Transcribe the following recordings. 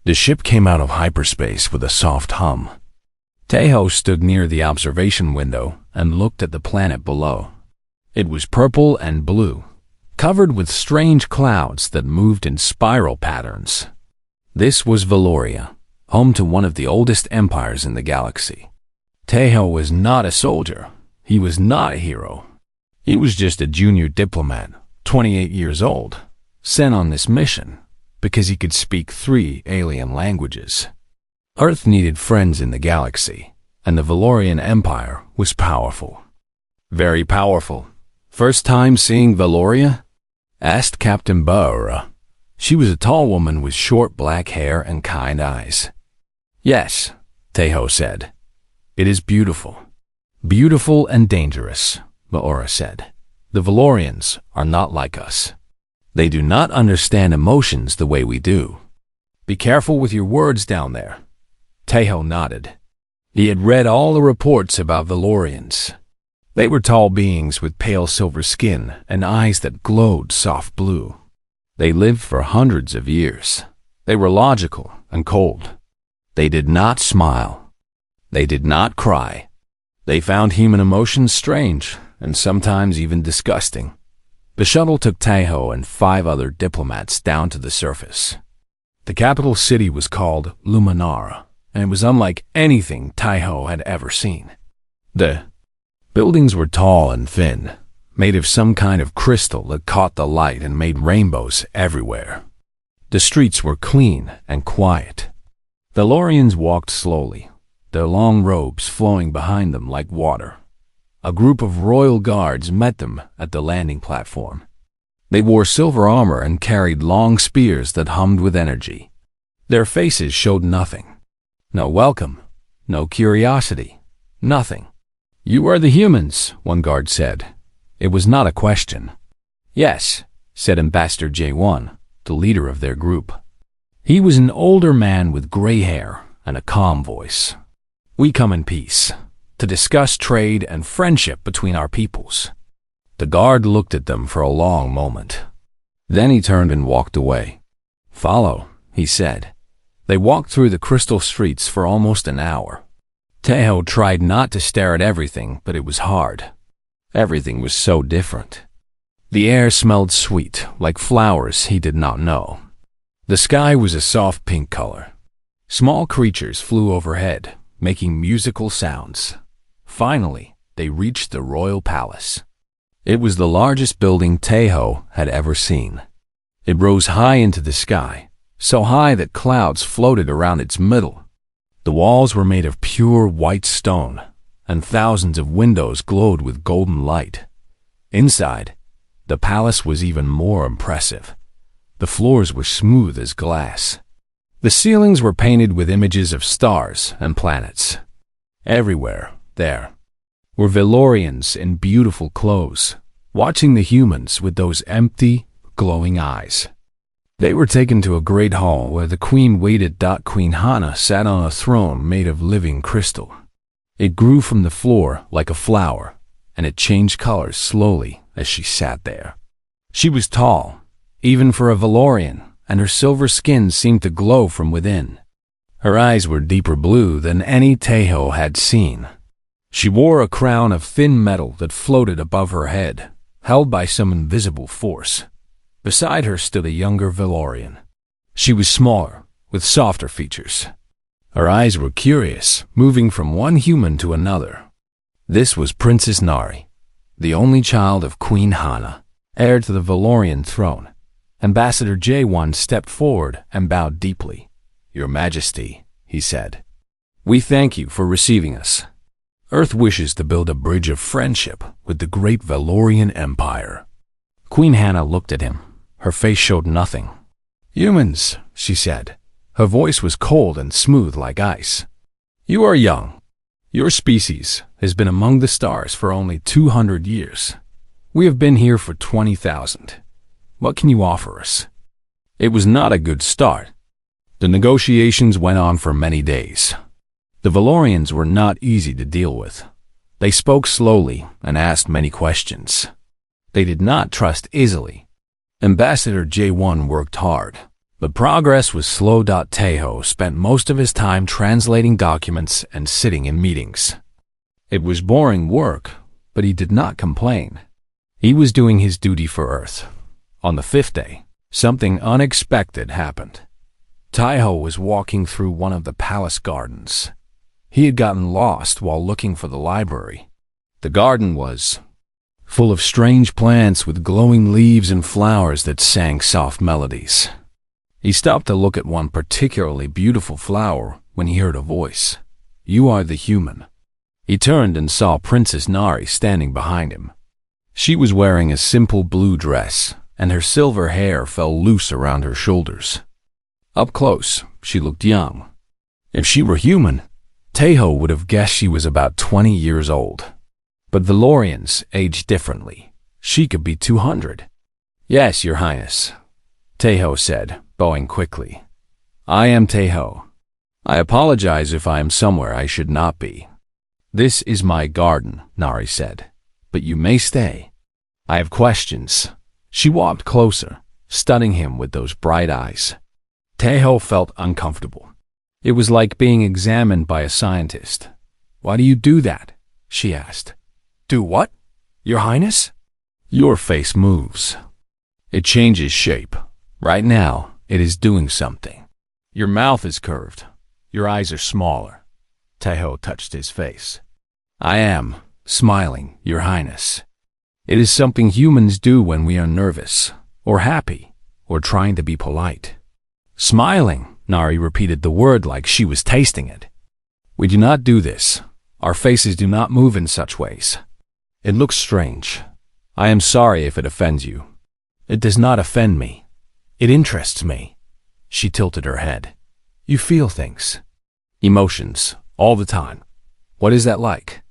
The ship came out of hyperspace with a soft hum. Tejo stood near the observation window and looked at the planet below. It was purple and blue, covered with strange clouds that moved in spiral patterns. This was Valoria, home to one of the oldest empires in the galaxy. Tejo was not a soldier. He was not a hero. He was just a junior diplomat, 28 years old, sent on this mission because he could speak 3 alien languages. Earth needed friends in the galaxy, and the Valorian Empire was powerful. Very powerful. First time seeing Valoria? Asked Captain Bahura. She was a tall woman with short black hair and kind eyes. Yes, Tejo said. It is beautiful. Beautiful and dangerous, Bahura said. The Valorians are not like us. They do not understand emotions the way we do. Be careful with your words down there. Tejo nodded. He had read all the reports about Valorians. They were tall beings with pale silver skin and eyes that glowed soft blue. They lived for hundreds of years. They were logical and cold. They did not smile. They did not cry. They found human emotions strange and sometimes even disgusting. The shuttle took Tejo and 5 other diplomats down to the surface. The capital city was called Luminara, and it was unlike anything Tejo had ever seen. The buildings were tall and thin, made of some kind of crystal that caught the light and made rainbows everywhere. The streets were clean and quiet. Valorians walked slowly, their long robes flowing behind them like water. A group of royal guards met them at the landing platform. They wore silver armor and carried long spears that hummed with energy. Their faces showed nothing. No welcome, no curiosity, nothing. You are the humans, one guard said. It was not a question. Yes, said Ambassador J1, the leader of their group. He was an older man with gray hair and a calm voice. We come in peace, to discuss trade and friendship between our peoples. The guard looked at them for a long moment. Then he turned and walked away. Follow, he said. They walked through the crystal streets for almost an hour. Tejo tried not to stare at everything, but it was hard. Everything was so different. The air smelled sweet, like flowers he did not know. The sky was a soft pink color. Small creatures flew overhead, making musical sounds. Finally, they reached the royal palace. It was the largest building Tejo had ever seen. It rose high into the sky, so high that clouds floated around its middle. The walls were made of pure white stone, and thousands of windows glowed with golden light. Inside, the palace was even more impressive. The floors were smooth as glass. The ceilings were painted with images of stars and planets. Everywhere, there, were Valorians in beautiful clothes, watching the humans with those empty, glowing eyes. They were taken to a great hall where the queen waited. Queen Hana sat on a throne made of living crystal. It grew from the floor like a flower, and it changed colors slowly as she sat there. She was tall, even for a Valorian, and her silver skin seemed to glow from within. Her eyes were deeper blue than any Tejo had seen. She wore a crown of thin metal that floated above her head, held by some invisible force. Beside her stood a younger Valorian. She was smaller, with softer features. Her eyes were curious, moving from one human to another. This was Princess Nari, the only child of Queen Hana, heir to the Valorian throne. Ambassador J1 stepped forward and bowed deeply. Your Majesty, he said, we thank you for receiving us. Earth wishes to build a bridge of friendship with the great Valorian Empire. Queen Hana looked at him. Her face showed nothing. Humans, she said. Her voice was cold and smooth like ice. You are young. Your species has been among the stars for only 200 years. We have been here for 20,000. What can you offer us? It was not a good start. The negotiations went on for many days. The Valorians were not easy to deal with. They spoke slowly and asked many questions. They did not trust easily. Ambassador J1 worked hard, But progress was slow. Tejo spent most of his time translating documents and sitting in meetings. It was boring work, but he did not complain. He was doing his duty for Earth. On the 5th day, something unexpected happened. Tejo was walking through one of the palace gardens. He had gotten lost while looking for the library. The garden was full of strange plants with glowing leaves and flowers that sang soft melodies. He stopped to look at one particularly beautiful flower when he heard a voice. "You are the human." He turned and saw Princess Nari standing behind him. She was wearing a simple blue dress, and her silver hair fell loose around her shoulders. Up close, she looked young. If she were human, Tejo would have guessed she was about 20 years old. But Valorians age differently. She could be 200. "Yes, Your Highness," Tejo said, bowing quickly. "I am Tejo. I apologize if I am somewhere I should not be." "This is my garden," Nari said, "but you may stay. I have questions." She walked closer, studying him with those bright eyes. Tejo felt uncomfortable. It was like being examined by a scientist. "Why do you do that?" she asked. "Do what, Your Highness?" "Your face moves. It changes shape. Right now, it is doing something. Your mouth is curved. Your eyes are smaller." Tejo touched his face. "I am smiling, Your Highness. It is something humans do when we are nervous, or happy, or trying to be polite." "Smiling," Nari repeated the word like she was tasting it. "We do not do this. Our faces do not move in such ways. It looks strange. I am sorry if it offends you." "It does not offend me. It interests me." She tilted her head. "You feel things. Emotions, all the time. What is that like?"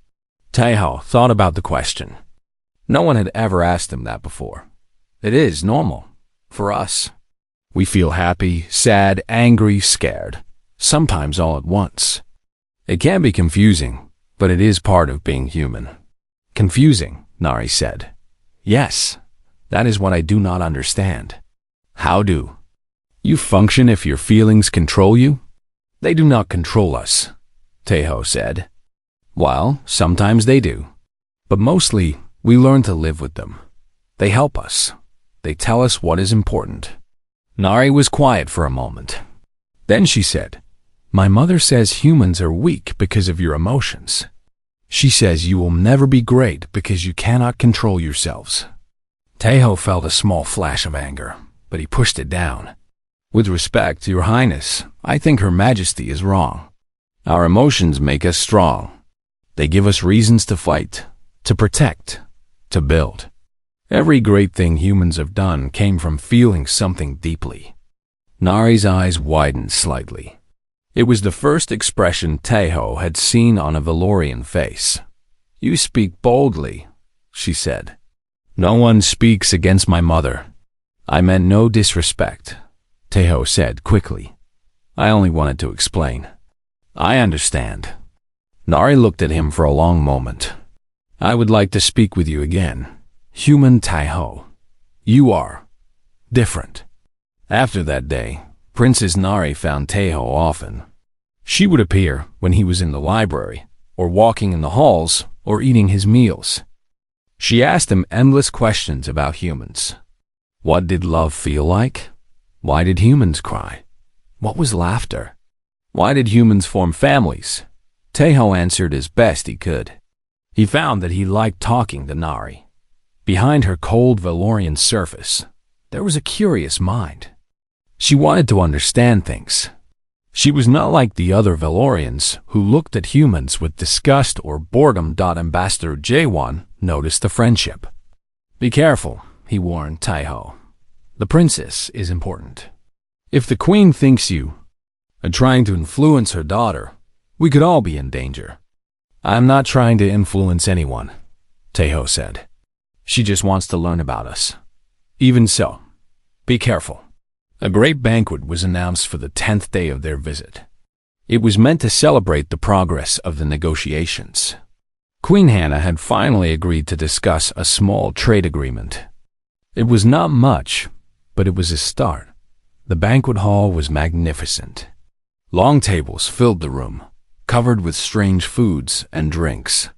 Tejo thought about the question. No one had ever asked him that before. It is normal. For us. We feel happy, sad, angry, scared. Sometimes all at once. It can be confusing, but it is part of being human. "Confusing," Nari said. "Yes, that is what I do not understand." "How do you function if your feelings control you?" "They do not control us," Tejo said. "Well, sometimes they do. But mostly, we learn to live with them. They help us. They tell us what is important." Nari was quiet for a moment. Then she said, "My mother says humans are weak because of your emotions. She says you will never be great because you cannot control yourselves." Tejo felt a small flash of anger, but he pushed it down. "With respect, Your Highness, I think Her Majesty is wrong. Our emotions make us strong. They give us reasons to fight, to protect, to build. Every great thing humans have done came from feeling something deeply." Nari's eyes widened slightly. It was the first expression Tejo had seen on a Valorian face. "You speak boldly," she said. "No one speaks against my mother." "I meant no disrespect," Tejo said quickly. "I only wanted to explain." "I understand." Nari looked at him for a long moment. "I would like to speak with you again. Human Tejo. You are different." After that day, Princess Nari found Tejo often. She would appear when he was in the library, or walking in the halls, or eating his meals. She asked him endless questions about humans. What did love feel like? Why did humans cry? What was laughter? Why did humans form families? Tejo answered as best he could. He found that he liked talking to Nari. Behind her cold Valorian surface, there was a curious mind. She wanted to understand things. She was not like the other Valorians who looked at humans with disgust or boredom. Ambassador J1 noticed the friendship. "Be careful," he warned Tejo. "The princess is important. If the queen thinks you are trying to influence her daughter, we could all be in danger." "I'm not trying to influence anyone," Tejo said. "She just wants to learn about us. Even so, be careful." A great banquet was announced for the 10th day of their visit. It was meant to celebrate the progress of the negotiations. Queen Hannah had finally agreed to discuss a small trade agreement. It was not much, but it was a start. The banquet hall was magnificent. Long tables filled the room, covered with strange foods and drinks.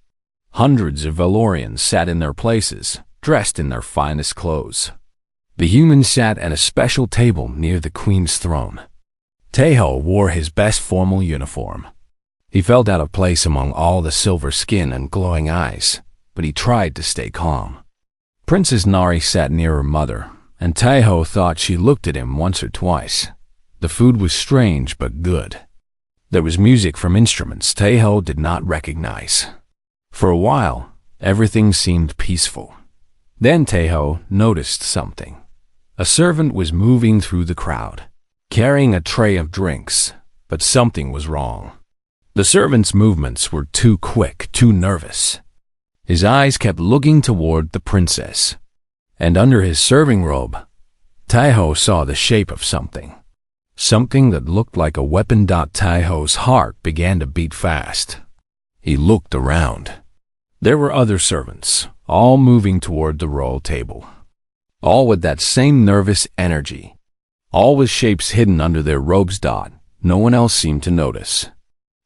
Hundreds of Valorians sat in their places, dressed in their finest clothes. The humans sat at a special table near the queen's throne. Teho wore his best formal uniform. He felt out of place among all the silver skin and glowing eyes, but he tried to stay calm. Princess Nari sat near her mother, and Teho thought she looked at him once or twice. The food was strange but good. There was music from instruments Teho did not recognize. For a while, everything seemed peaceful. Then Teho noticed something. A servant was moving through the crowd, carrying a tray of drinks, but something was wrong. The servant's movements were too quick, too nervous. His eyes kept looking toward the princess, and under his serving robe, Teho saw the shape of something. Something that looked like a weapon. Teho's heart began to beat fast. He looked around. There were other servants, all moving toward the royal table. All with that same nervous energy. All with shapes hidden under their robes. No one else seemed to notice.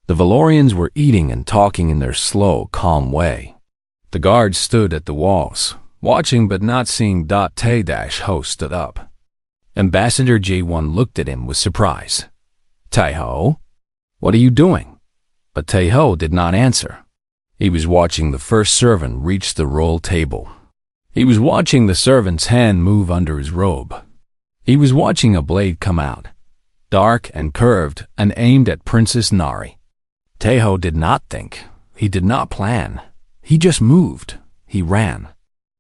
The Valorians were eating and talking in their slow, calm way. The guards stood at the walls, watching but not seeing. Teho stood up. Ambassador J1 looked at him with surprise. Teho, what are you doing? But Teho did not answer. He was watching the first servant reach the royal table. He was watching the servant's hand move under his robe. He was watching a blade come out, dark and curved, and aimed at Princess Nari. Teho did not think. He did not plan. He just moved. He ran.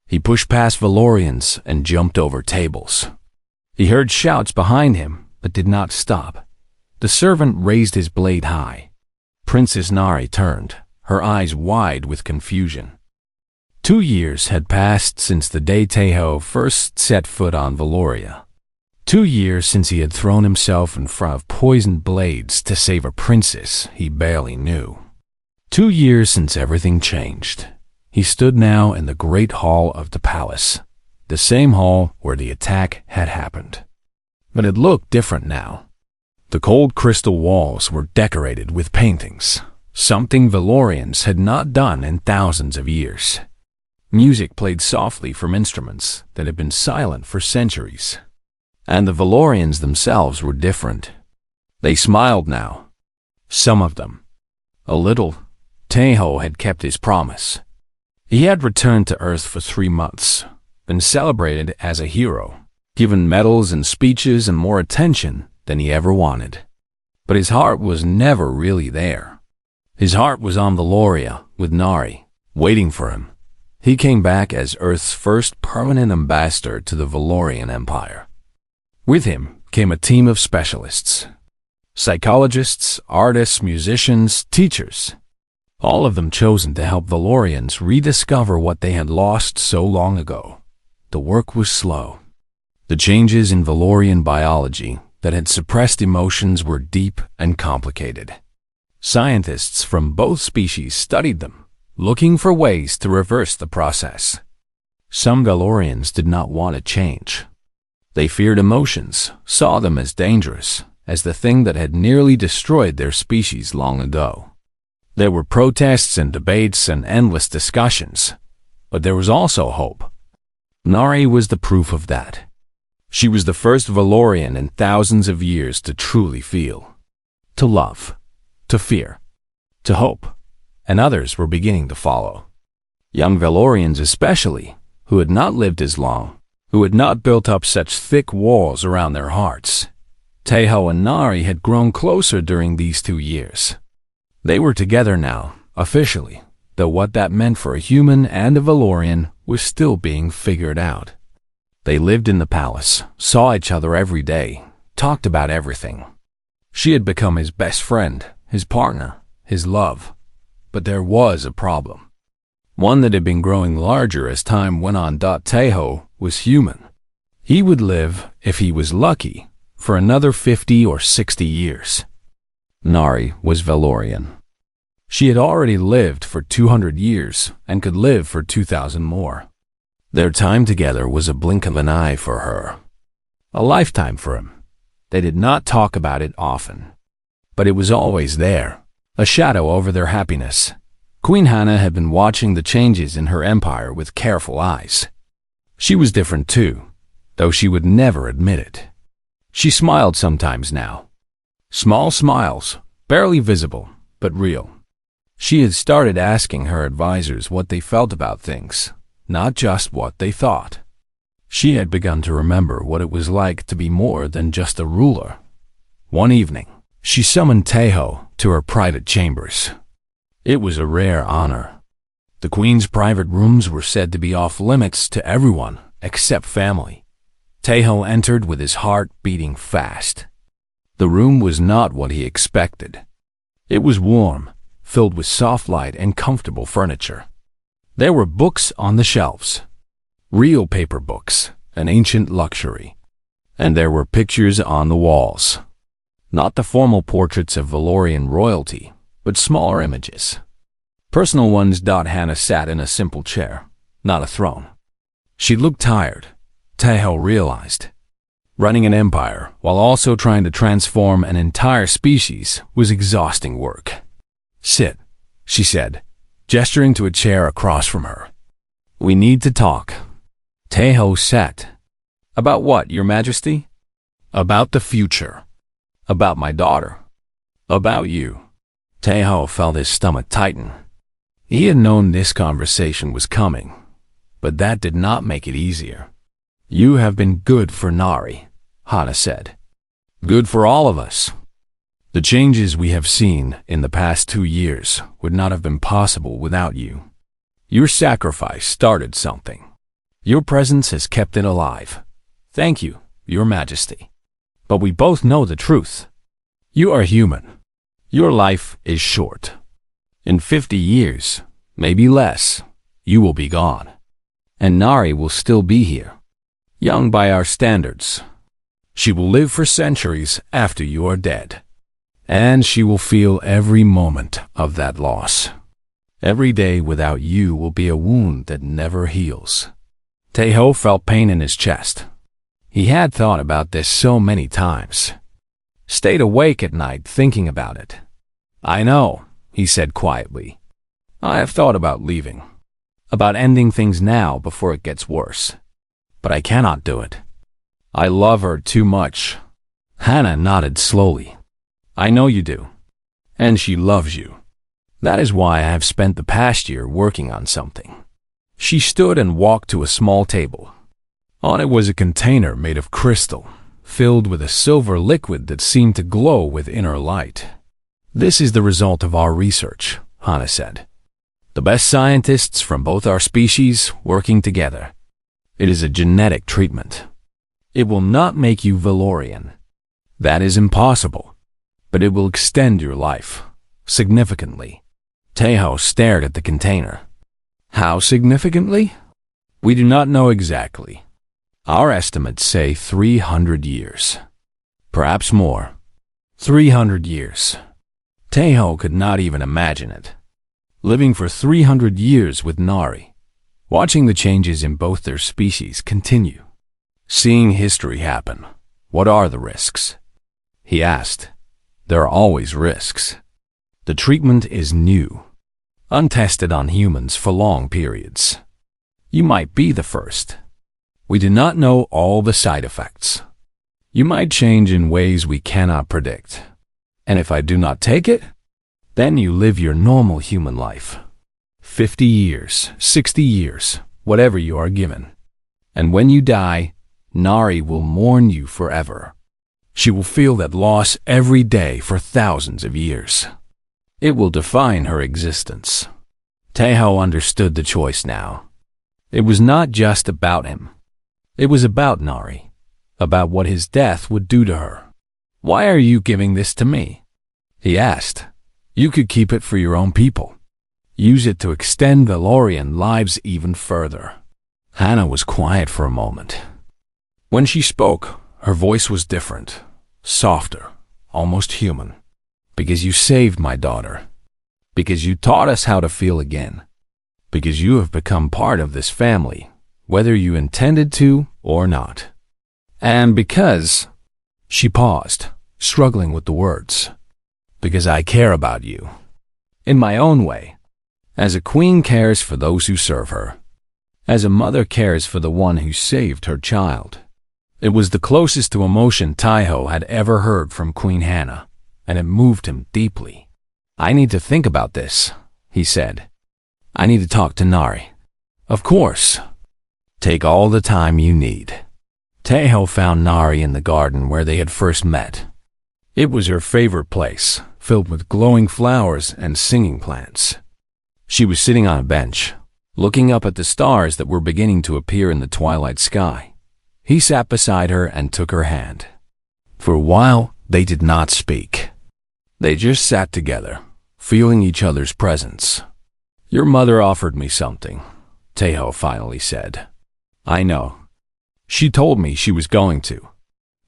He pushed past Valorians and jumped over tables. He heard shouts behind him, but did not stop. The servant raised his blade high. Princess Nari turned, her eyes wide with confusion. 2 years had passed since the day Teho first set foot on Valoria. 2 years since he had thrown himself in front of poisoned blades to save a princess he barely knew. 2 years since everything changed. He stood now in the great hall of the palace, the same hall where the attack had happened. But it looked different now. The cold crystal walls were decorated with paintings, something Valorians had not done in thousands of years. Music played softly from instruments that had been silent for centuries. And the Valorians themselves were different. They smiled now. Some of them. A little. Teho had kept his promise. He had returned to Earth for 3 months, been celebrated as a hero, given medals and speeches and more attention than he ever wanted. But his heart was never really there. His heart was on Valoria with Nari, waiting for him. He came back as Earth's first permanent ambassador to the Valorian Empire. With him came a team of specialists, psychologists, artists, musicians, teachers, all of them chosen to help Valorians rediscover what they had lost so long ago. The work was slow. The changes in Valorian biology that had suppressed emotions were deep and complicated. Scientists from both species studied them, looking for ways to reverse the process. Some Valorians did not want to change. They feared emotions, saw them as dangerous, as the thing that had nearly destroyed their species long ago. There were protests and debates and endless discussions, but there was also hope. Nari was the proof of that. She was the first Valorian in thousands of years to truly feel, to love, to fear, to hope, and others were beginning to follow. Young Valorians especially, who had not lived as long, who had not built up such thick walls around their hearts. Teho and Nari had grown closer during these 2 years. They were together now, officially, though what that meant for a human and a Valorian was still being figured out. They lived in the palace, saw each other every day, talked about everything. She had become his best friend, his partner, his love. But there was a problem. One that had been growing larger as time went on. Teho was human. He would live, if he was lucky, for another 50 or 60 years. Nari was Valorian. She had already lived for 200 years and could live for 2,000 more. Their time together was a blink of an eye for her. A lifetime for him. They did not talk about it often, but it was always there, a shadow over their happiness. Queen Hannah had been watching the changes in her empire with careful eyes. She was different too, though she would never admit it. She smiled sometimes now. Small smiles, barely visible, but real. She had started asking her advisors what they felt about things, not just what they thought. She had begun to remember what it was like to be more than just a ruler. One evening, she summoned Taeho to her private chambers. It was a rare honor. The queen's private rooms were said to be off limits to everyone except family. Taeho entered with his heart beating fast. The room was not what he expected. It was warm, filled with soft light and comfortable furniture. There were books on the shelves. Real paper books, an ancient luxury. And there were pictures on the walls. Not the formal portraits of Valorian royalty, but smaller images. Personal ones. Hannah sat in a simple chair, not a throne. She looked tired, Taeho realized. Running an empire while also trying to transform an entire species was exhausting work. Sit, she said, gesturing to a chair across from her. We need to talk. Taeho sat. About what, Your Majesty? About the future. About my daughter. About you. Taeho felt his stomach tighten. He had known this conversation was coming, but that did not make it easier. You have been good for Nari, Hannah said. Good for all of us. The changes we have seen in the past 2 years would not have been possible without you. Your sacrifice started something. Your presence has kept it alive. Thank you, Your Majesty. But we both know the truth. You are human. Your life is short. In 50 years, maybe less, you will be gone. And Nari will still be here. Young by our standards. She will live for centuries after you are dead. And she will feel every moment of that loss. Every day without you will be a wound that never heals. Taeho felt pain in his chest. He had thought about this so many times. Stayed awake at night thinking about it. I know, he said quietly. I have thought about leaving. About ending things now before it gets worse. But I cannot do it. I love her too much. Hannah nodded slowly. I know you do. And she loves you. That is why I have spent the past year working on something. She stood and walked to a small table. On it was a container made of crystal, filled with a silver liquid that seemed to glow with inner light. This is the result of our research, Hannah said. The best scientists from both our species working together. It is a genetic treatment. It will not make you Valorian. That is impossible. But it will extend your life, significantly. Taeho stared at the container. How significantly? We do not know exactly. Our estimates say 300 years. Perhaps more. 300 years. Taeho could not even imagine it. Living for 300 years with Nari. Watching the changes in both their species continue. Seeing history happen. What are the risks? He asked. There are always risks. The treatment is new. Untested on humans for long periods. You might be the first. We do not know all the side effects. You might change in ways we cannot predict. And if I do not take it, then you live your normal human life. 50 years, 60 years, whatever you are given. And when you die, Nari will mourn you forever. She will feel that loss every day for thousands of years. It will define her existence. Taeho understood the choice now. It was not just about him. It was about Nari, about what his death would do to her. Why are you giving this to me? He asked. You could keep it for your own people. Use it to extend Valorian lives even further. Hannah was quiet for a moment. When she spoke, her voice was different, softer, almost human. Because you saved my daughter. Because you taught us how to feel again. Because you have become part of this family, whether you intended to or not. And because She paused, struggling with the words. Because I care about you. In my own way. As a queen cares for those who serve her. As a mother cares for the one who saved her child. It was the closest to emotion Taiho had ever heard from Queen Hannah, and it moved him deeply. I need to think about this, he said. I need to talk to Nari. Of course. Take all the time you need. Taiho found Nari in the garden where they had first met. It was her favorite place, filled with glowing flowers and singing plants. She was sitting on a bench, looking up at the stars that were beginning to appear in the twilight sky. He sat beside her and took her hand. For a while, they did not speak. They just sat together, feeling each other's presence. Your mother offered me something, Taiho finally said. I know. She told me she was going to.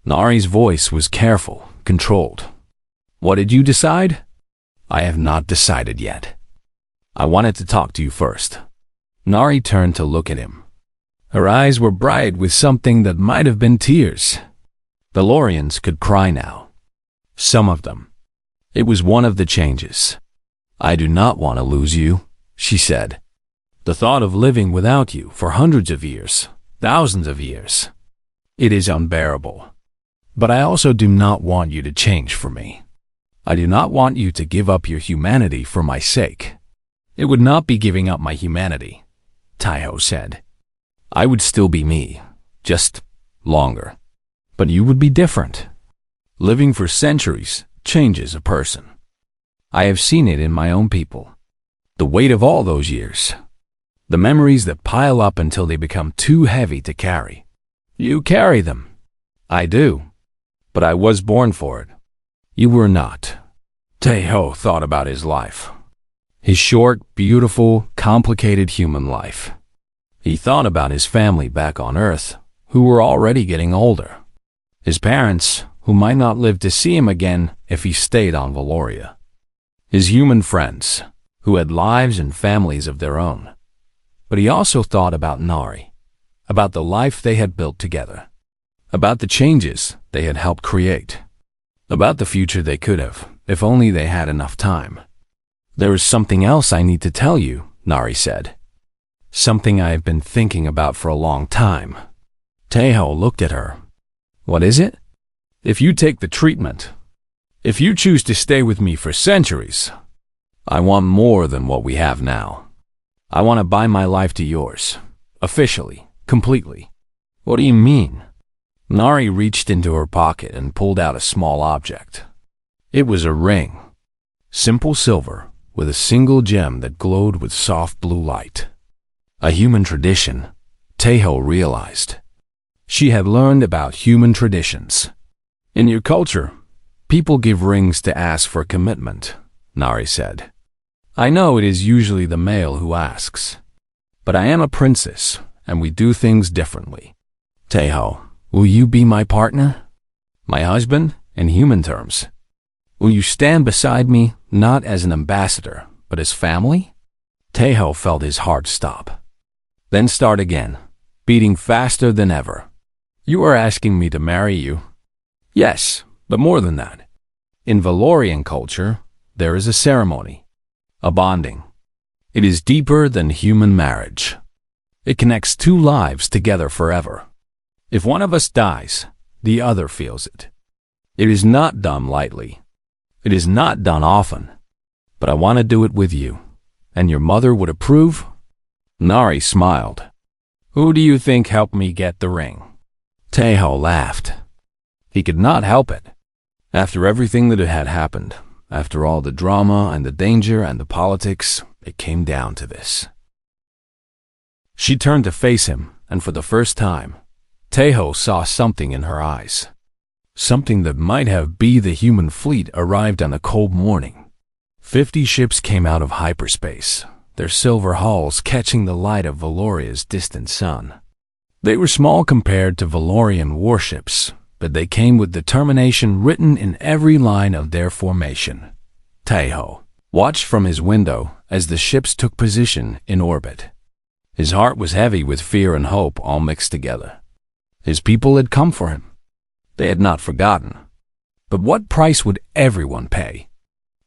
Nari's voice was careful, controlled. What did you decide? I have not decided yet. I wanted to talk to you first. Nari turned to look at him. Her eyes were bright with something that might have been tears. Valorians could cry now. Some of them. It was one of the changes. I do not want to lose you, she said. The thought of living without you for hundreds of years, thousands of years. It is unbearable. But I also do not want you to change for me. I do not want you to give up your humanity for my sake. It would not be giving up my humanity, Taiho said. I would still be me, just longer. But you would be different. Living for centuries changes a person. I have seen it in my own people. The weight of all those years. The memories that pile up until they become too heavy to carry. You carry them. I do. But I was born for it. You were not. Taiho thought about his life. His short, beautiful, complicated human life. He thought about his family back on Earth, who were already getting older. His parents, who might not live to see him again if he stayed on Valoria. His human friends, who had lives and families of their own. But he also thought about Nari, about the life they had built together, about the changes they had helped create, about the future they could have, if only they had enough time. There is something else I need to tell you, Nari said. Something I have been thinking about for a long time. Taiho looked at her. What is it? If you take the treatment, if you choose to stay with me for centuries, I want more than what we have now. I want to bind my life to yours, officially, completely. What do you mean? Nari reached into her pocket and pulled out a small object. It was a ring, simple silver, with a single gem that glowed with soft blue light. A human tradition, Taiho realized. She had learned about human traditions. In your culture, people give rings to ask for commitment, Nari said. I know it is usually the male who asks, but I am a princess, and we do things differently. Taiho, will you be my partner? My husband, in human terms? Will you stand beside me, not as an ambassador, but as family? Taiho felt his heart stop. Then start again, beating faster than ever. You are asking me to marry you? Yes, but more than that. In Valorian culture, there is a ceremony, a bonding. It is deeper than human marriage. It connects two lives together forever. If one of us dies, the other feels it. It is not done lightly. It is not done often. But I want to do it with you. And your mother would approve? Nari smiled. Who do you think helped me get the ring? Taiho laughed. He could not help it. After everything that had happened, after all the drama and the danger and the politics, it came down to this. She turned to face him, and for the first time, Taiho saw something in her eyes. Something that might have been the human fleet arrived on a cold morning. 50 ships came out of hyperspace, their silver hulls catching the light of Valoria's distant sun. They were small compared to Valorian warships, but they came with determination written in every line of their formation. Taiho watched from his window as the ships took position in orbit. His heart was heavy with fear and hope all mixed together. His people had come for him. They had not forgotten. But what price would everyone pay?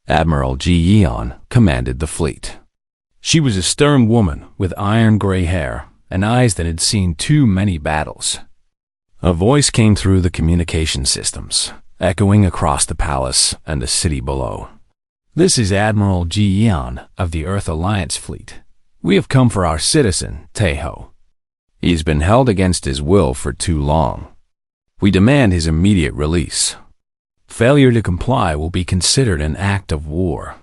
Admiral Ji Yeon commanded the fleet. She was a stern woman with iron-gray hair and eyes that had seen too many battles. A voice came through the communication systems, echoing across the palace and the city below. This is Admiral Ji Yeon of the Earth Alliance Fleet. We have come for our citizen, Taeho. He has been held against his will for too long. We demand his immediate release. Failure to comply will be considered an act of war.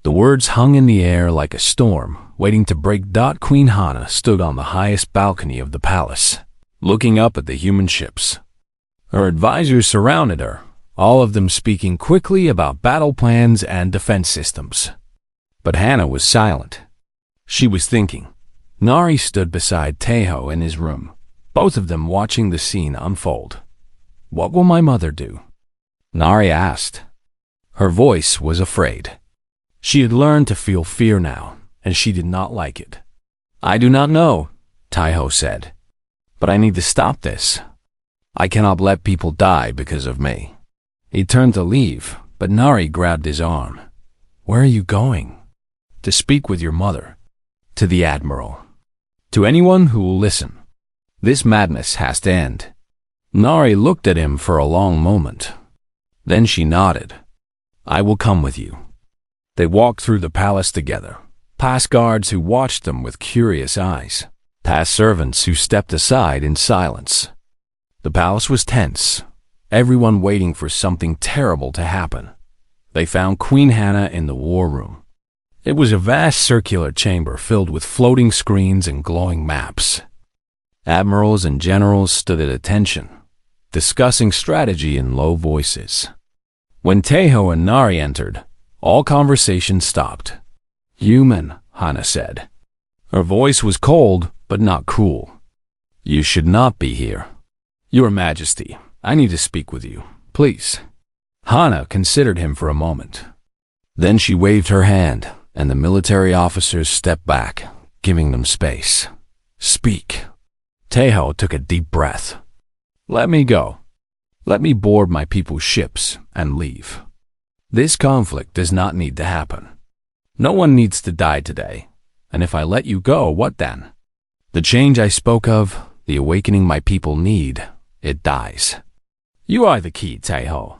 The words hung in the air like a storm, waiting to break. Queen Hana stood on the highest balcony of the palace, looking up at the human ships. Her advisors surrounded her, all of them speaking quickly about battle plans and defense systems. But Hana was silent. She was thinking. Nari stood beside Taeho in his room, both of them watching the scene unfold. What will my mother do? Nari asked. Her voice was afraid. She had learned to feel fear now, and she did not like it. I do not know, Taeho said, but I need to stop this. I cannot let people die because of me. He turned to leave, but Nari grabbed his arm. Where are you going? To speak with your mother. To the Admiral. To anyone who will listen. This madness has to end. Nari looked at him for a long moment. Then she nodded. I will come with you. They walked through the palace together, past guards who watched them with curious eyes, past servants who stepped aside in silence. The palace was tense, everyone waiting for something terrible to happen. They found Queen Hana in the war room. It was a vast circular chamber filled with floating screens and glowing maps. Admirals and generals stood at attention, discussing strategy in low voices. When Taeho and Nari entered, all conversation stopped. Human, Hana said. Her voice was cold, but not cruel. You should not be here. Your Majesty, I need to speak with you, please. Hana considered him for a moment. Then she waved her hand, and the military officers stepped back, giving them space. Speak. Taeho took a deep breath. Let me go. Let me board my people's ships and leave. This conflict does not need to happen. No one needs to die today. And if I let you go, what then? The change I spoke of, the awakening my people need, it dies. You are the key, Taeho.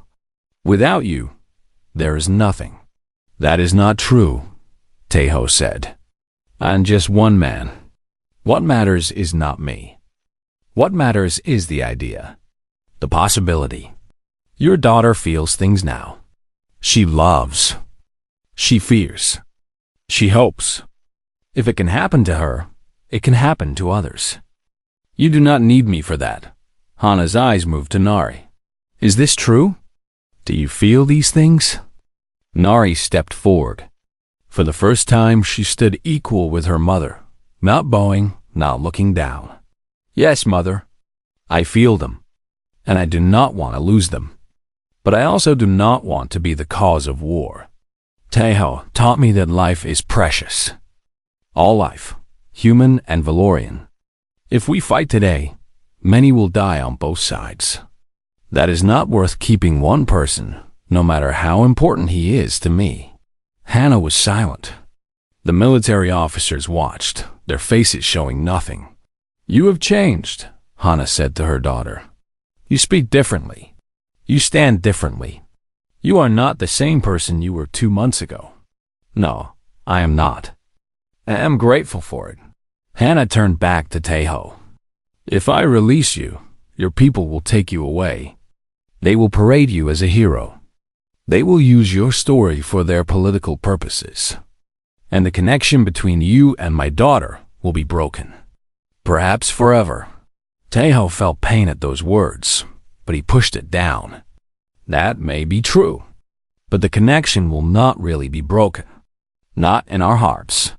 Without you, there is nothing. That is not true, Taeho said. I'm just one man. What matters is not me. What matters is the idea, the possibility. Your daughter feels things now. She loves. She fears. She hopes. If it can happen to her, it can happen to others. You do not need me for that. Hana's eyes moved to Nari. Is this true? Do you feel these things? Nari stepped forward. For the first time, she stood equal with her mother, not bowing, not looking down. Yes, Mother. I feel them, and I do not want to lose them. But I also do not want to be the cause of war. Taeho taught me that life is precious. All life, human and Valorian. If we fight today, many will die on both sides. That is not worth keeping one person, no matter how important he is to me. Hana was silent. The military officers watched, their faces showing nothing. You have changed, Hana said to her daughter. You speak differently. You stand differently. You are not the same person you were 2 months ago. No, I am not. I am grateful for it. Hana turned back to Taeho. If I release you, your people will take you away. They will parade you as a hero. They will use your story for their political purposes. And the connection between you and my daughter will be broken. Perhaps forever. Taeho felt pain at those words, but he pushed it down. That may be true, but the connection will not really be broken. Not in our hearts.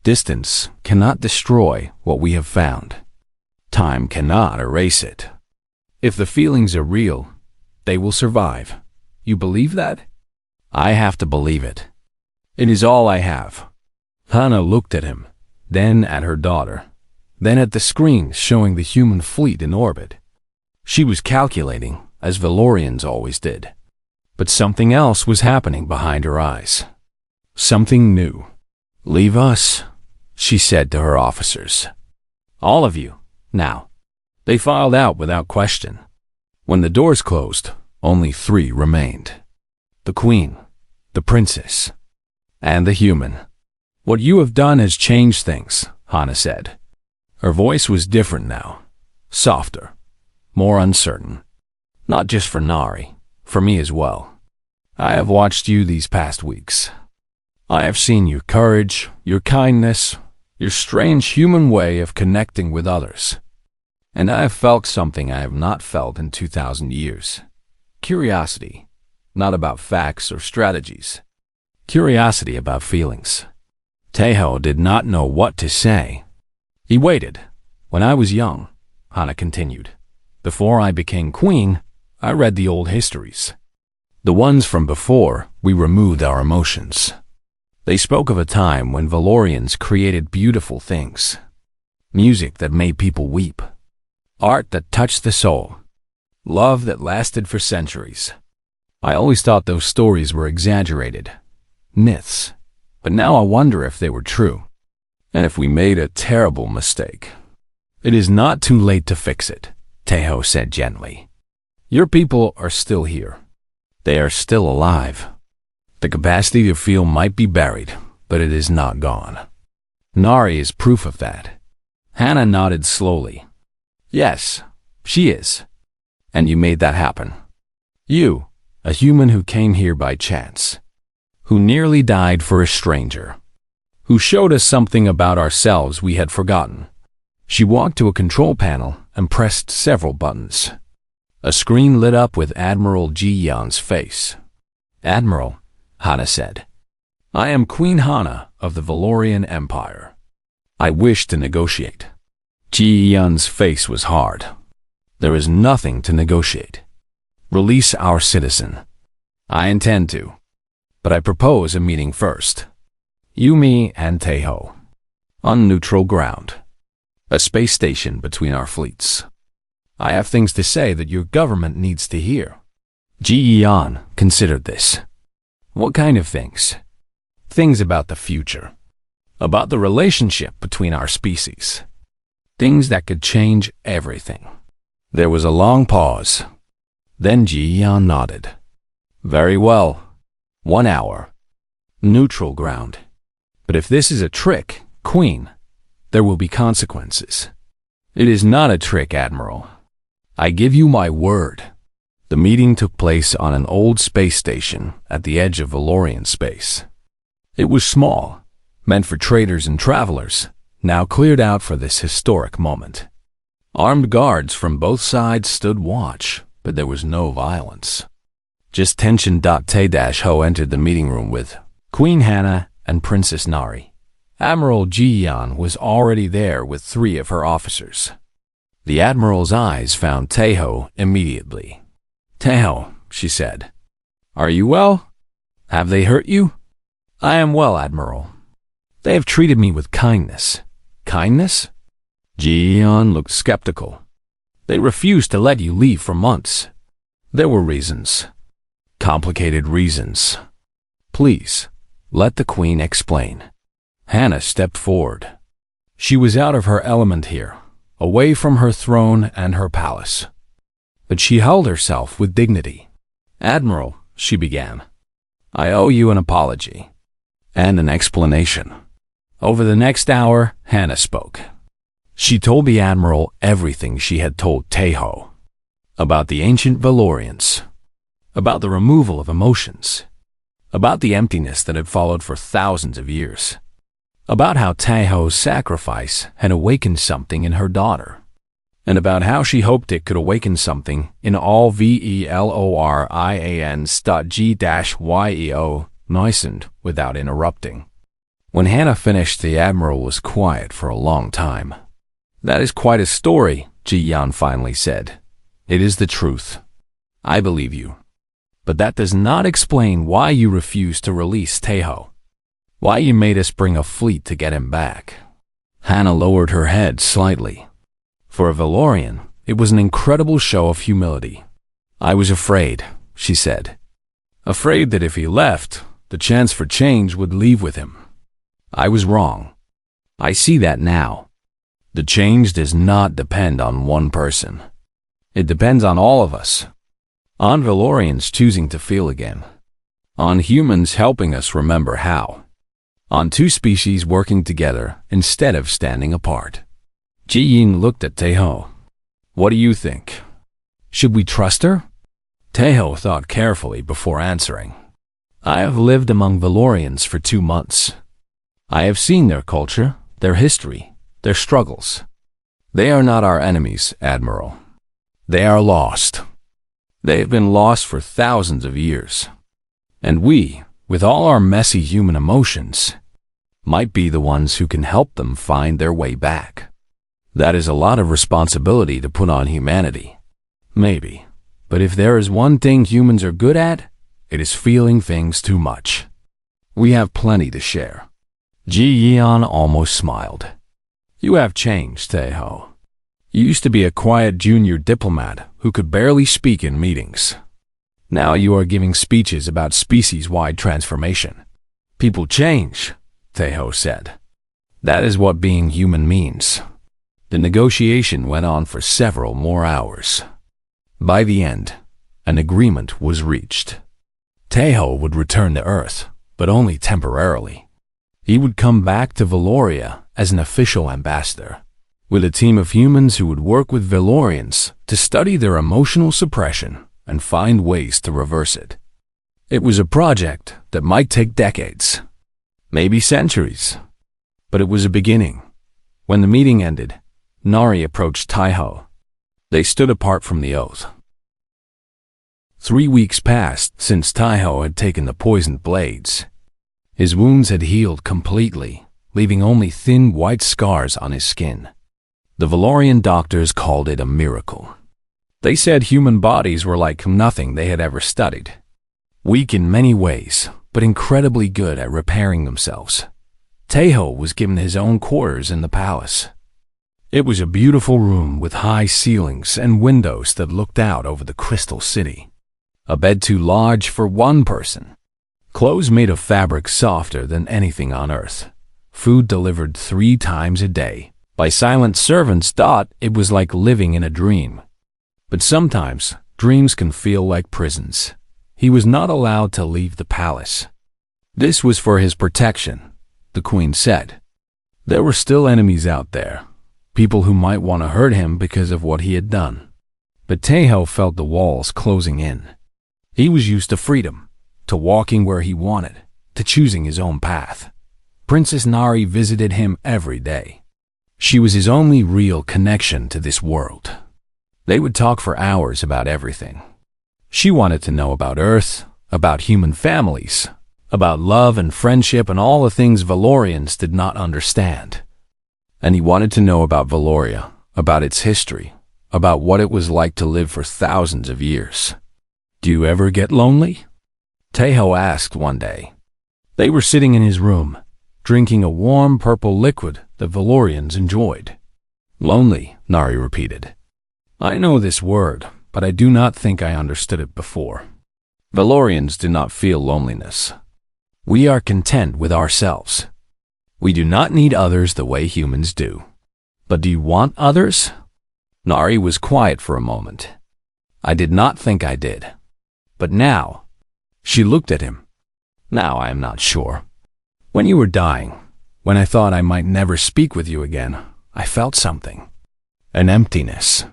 Distance cannot destroy what we have found. Time cannot erase it. If the feelings are real, they will survive. You believe that? I have to believe it. It is all I have. Hana looked at him, then at her daughter, then at the screen showing the human fleet in orbit. She was calculating, as Valorians always did. But something else was happening behind her eyes. Something new. "Leave us," she said to her officers. "All of you, now." They filed out without question. When the doors closed, only 3 remained. The Queen, the Princess, and the human. "What you have done has changed things," Hana said. Her voice was different now, softer, more uncertain. "Not just for Nari, for me as well. I have watched you these past weeks. I have seen your courage, your kindness, your strange human way of connecting with others. And I have felt something I have not felt in 2,000 years. Curiosity, not about facts or strategies. Curiosity about feelings." Taeho did not know what to say. "He waited. When I was young," Hana continued, "before I became queen, I read the old histories. The ones from before we removed our emotions. They spoke of a time when Valorians created beautiful things. Music that made people weep. Art that touched the soul. Love that lasted for centuries. I always thought those stories were exaggerated. Myths. But now I wonder if they were true. And if we made a terrible mistake. It is not too late to fix it," Taeho said gently. "Your people are still here. They are still alive. The capacity to feel might be buried, but it is not gone. Nari is proof of that." Hana nodded slowly. "Yes, she is. And you made that happen. You, a human who came here by chance, who nearly died for a stranger, who showed us something about ourselves we had forgotten." She walked to a control panel and pressed several buttons. A screen lit up with Admiral Ji-Yeon's face. "Admiral," Hana said, "I am Queen Hana of the Valorian Empire. I wish to negotiate." Ji-Yeon's face was hard. "There is nothing to negotiate. Release our citizen." "I intend to. But I propose a meeting first. You, me, and Taeho. On neutral ground. A space station between our fleets. I have things to say that your government needs to hear." Ji-Yeon considered this. "What kind of things?" "Things about the future. About the relationship between our species. Things that could change everything." There was a long pause. Then Ji-Yeon nodded. "Very well. 1 hour. Neutral ground. But if this is a trick, Queen, there will be consequences." "It is not a trick, Admiral. I give you my word." The meeting took place on an old space station at the edge of Valorian space. It was small, meant for traders and travelers, now cleared out for this historic moment. Armed guards from both sides stood watch, but there was no violence. Just tension. Tae-Ho entered the meeting room with Queen Hana and Princess Nari. Admiral Ji-Yeon was already there with 3 of her officers. The Admiral's eyes found Taeho immediately. "Taeho," she said, "are you well? Have they hurt you?" "I am well, Admiral. They have treated me with kindness." "Kindness?" Ji-Yeon looked skeptical. "They refused to let you leave for months." "There were reasons. Complicated reasons. Please, let the Queen explain." Hana stepped forward. She was out of her element here, away from her throne and her palace. But she held herself with dignity. "Admiral," she began, "I owe you an apology and an explanation." Over the next hour, Hana spoke. She told the Admiral everything she had told Taeho. About the ancient Valorians. About the removal of emotions. About the emptiness that had followed for thousands of years. About how Taeho's sacrifice had awakened something in her daughter. And about how she hoped it could awaken something in all Velorians.G-Yeo moistened without interrupting. When Hana finished, the Admiral was quiet for a long time. "That is quite a story," Ji-Yeon finally said. "It is the truth. I believe you. But that does not explain why you refused to release Taeho. Why you made us bring a fleet to get him back." Hana lowered her head slightly. For a Valorian, it was an incredible show of humility. I was afraid, she said. Afraid that if he left, the chance for change would leave with him. I was wrong. I see that now. The change does not depend on one person. It depends on all of us. On Valorians choosing to feel again. On humans helping us remember how. On two species working together instead of standing apart. Ji Yin looked at Taeho. What do you think? Should we trust her? Taeho thought carefully before answering. I have lived among Valorians for 2 months. I have seen their culture, their history, their struggles. They are not our enemies, Admiral. They are lost. They have been lost for thousands of years. And we, with all our messy human emotions, might be the ones who can help them find their way back. That is a lot of responsibility to put on humanity. Maybe. But if there is one thing humans are good at, it is feeling things too much. We have plenty to share. Ji Yan almost smiled. You have changed, Taeho. You used to be a quiet junior diplomat who could barely speak in meetings. Now you are giving speeches about species-wide transformation. People change, Taeho said. That is what being human means. The negotiation went on for several more hours. By the end, an agreement was reached. Taeho would return to Earth, but only temporarily. He would come back to Valoria as an official ambassador, with a team of humans who would work with Valorians to study their emotional suppression and find ways to reverse it. It was a project that might take decades, maybe centuries, but it was a beginning. When the meeting ended, Nari approached Taeho. They stood apart from the oath. 3 weeks passed since Taeho had taken the poisoned blades. His wounds had healed completely, leaving only thin white scars on his skin. The Valorian doctors called it a miracle. They said human bodies were like nothing they had ever studied. Weak in many ways, but incredibly good at repairing themselves. Taeho was given his own quarters in the palace. It was a beautiful room with high ceilings and windows that looked out over the crystal city. A bed too large for one person. Clothes made of fabric softer than anything on Earth. Food delivered 3 times a day by silent servants. It was like living in a dream. But sometimes, dreams can feel like prisons. He was not allowed to leave the palace. This was for his protection, the queen said. There were still enemies out there. People who might want to hurt him because of what he had done. But Taeho felt the walls closing in. He was used to freedom, to walking where he wanted, to choosing his own path. Princess Nari visited him every day. She was his only real connection to this world. They would talk for hours about everything. She wanted to know about Earth, about human families, about love and friendship and all the things Valorians did not understand. And he wanted to know about Valoria, about its history, about what it was like to live for thousands of years. Do you ever get lonely? Taeho asked one day. They were sitting in his room, drinking a warm purple liquid that Valorians enjoyed. Lonely, Nari repeated. I know this word, but I do not think I understood it before. Valorians do not feel loneliness. We are content with ourselves. We do not need others the way humans do. But do you want others? Nari was quiet for a moment. I did not think I did. But now, she looked at him. Now I am not sure. When you were dying, when I thought I might never speak with you again, I felt something. An emptiness.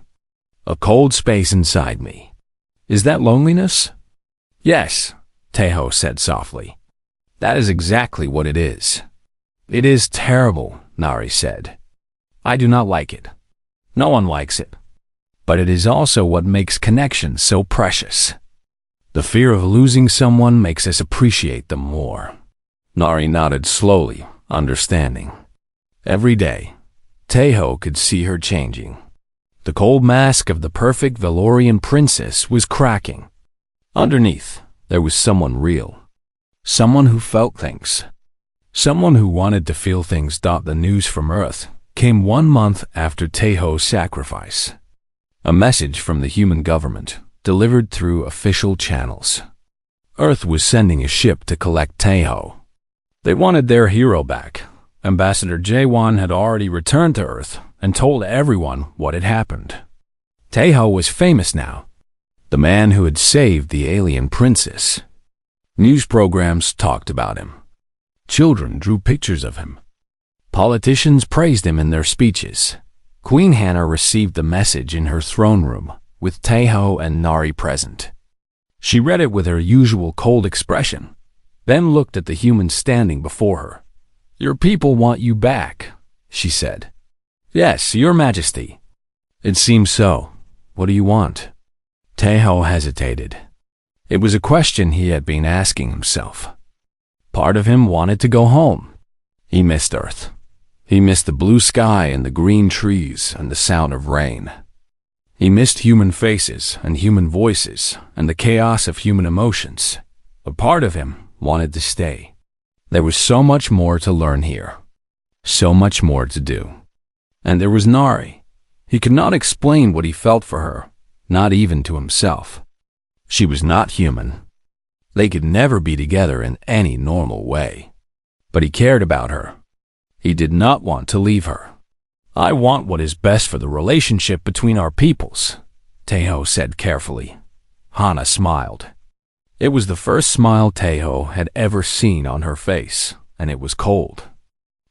A cold space inside me. Is that loneliness? Yes, Taeho said softly. That is exactly what it is. It is terrible, Nari said. I do not like it. No one likes it. But it is also what makes connections so precious. The fear of losing someone makes us appreciate them more. Nari nodded slowly, understanding. Every day, Taeho could see her changing. The cold mask of the perfect Valorian princess was cracking. Underneath, there was someone real. Someone who felt things. Someone who wanted to feel things. The news from Earth came 1 month after Taeho's sacrifice. A message from the human government, delivered through official channels. Earth was sending a ship to collect Taeho. They wanted their hero back. Ambassador Jaewon had already returned to Earth and told everyone what had happened. Taeho was famous now, the man who had saved the alien princess. News programs talked about him. Children drew pictures of him. Politicians praised him in their speeches. Queen Hannah received the message in her throne room, with Taeho and Nari present. She read it with her usual cold expression, then looked at the human standing before her. "Your people want you back," she said. "Yes, Your Majesty." "It seems so. What do you want?" Taeho hesitated. It was a question he had been asking himself. Part of him wanted to go home. He missed Earth. He missed the blue sky and the green trees and the sound of rain. He missed human faces and human voices and the chaos of human emotions. A part of him wanted to stay. There was so much more to learn here. So much more to do. And there was Nari. He could not explain what he felt for her, not even to himself. She was not human. They could never be together in any normal way. But he cared about her. He did not want to leave her. "I want what is best for the relationship between our peoples," Taeho said carefully. Hannah smiled. It was the first smile Taeho had ever seen on her face, and it was cold.